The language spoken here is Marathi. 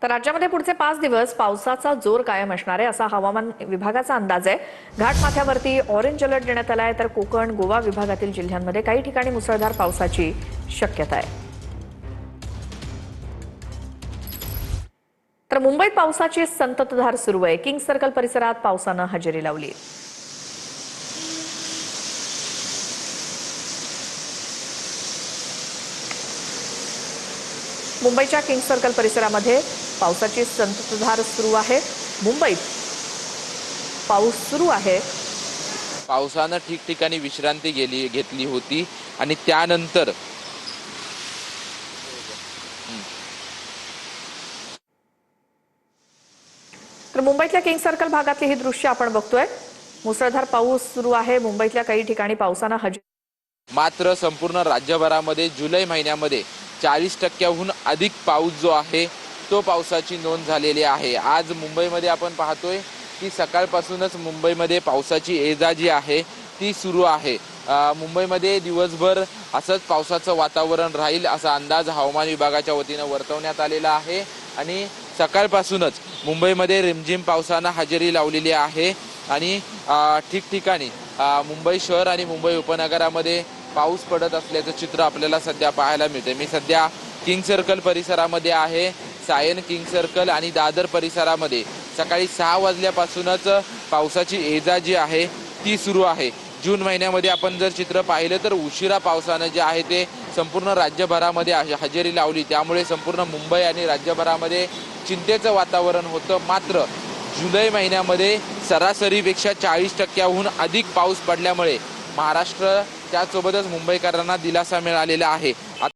तर राज्यामध्ये पुढचे 5 दिवस पावसाचा जोर कायम असणार आहे असा हवामान विभागाचा अंदाज आहे। घाटमाथ्यावरती ऑरेंज अलर्ट देण्यात आला आहे, तर कोकण गोवा विभागातील जिल्ह्यांमध्ये काही ठिकाणी मुसळधार पावसाची शक्यता आहे। तर मुंबईत पावसाची संततधार सुरू आहे। किंग्स सर्कल परिसरात पावसानं हजेरी लावली। मुंबईच्या किंग्स सर्कल परिसरामध्ये पावसाची संततधार सुरू आहे। मुंबईत पाऊस सुरू आहे। पावसानं ठिकठिकाणी विश्रांती घेतली होती आणि त्यानंतर तर मुंबईतल्या किंग्स सर्कल भागातली ही दृश्य आपण बघतोय। मुसळधार पाऊस सुरू आहे। मुंबईतल्या काही ठिकाणी पावसानं हजेरी मात्र संपूर्ण राज्यभरामध्ये जुलै महिन्यामध्ये 40% अधिक पाऊस जो आहे तो पावसाची नोंद झालेली आहे। आज मुंबईमध्ये आपण पाहतोय की सकाळपासूनच मुंबईमध्ये पावसाची ये-जा जी आहे ती सुरू आहे। मुंबईमध्ये दिवसभर असंच पावसाचं वातावरण राहील असा अंदाज हवामान विभागाच्या वतीनं वर्तवण्यात आलेला आहे आणि सकाळपासूनच मुंबईमध्ये रिमझिम पावसानं हजेरी लावलेली आहे आणि ठिकठिकाणी मुंबई शहर आणि मुंबई उपनगरामध्ये पाऊस पडत असल्याचं चित्र आपल्याला सध्या पाहायला मिळते। मी सध्या किंग सर्कल परिसरामध्ये आहे। सायन किंग सर्कल आणि दादर परिसरामध्ये सकाळी 6 वाजल्यापासूनच पावसाची ये-जा जी आहे ती सुरू आहे। जून महिन्यामध्ये आपण जर चित्र पाहिलं तर उशिरा पावसानं जे आहे ते संपूर्ण राज्यभरामध्ये हजेरी लावली, त्यामुळे संपूर्ण मुंबई आणि राज्यभरामध्ये चिंतेचं वातावरण होतं। मात्र जुलै महिन्यामध्ये सरासरीपेक्षा 40%हून अधिक पाऊस पडल्यामुळे महाराष्ट्र त्यासोबतच मुंबईकरांना दिलासा मिळालेला आहे।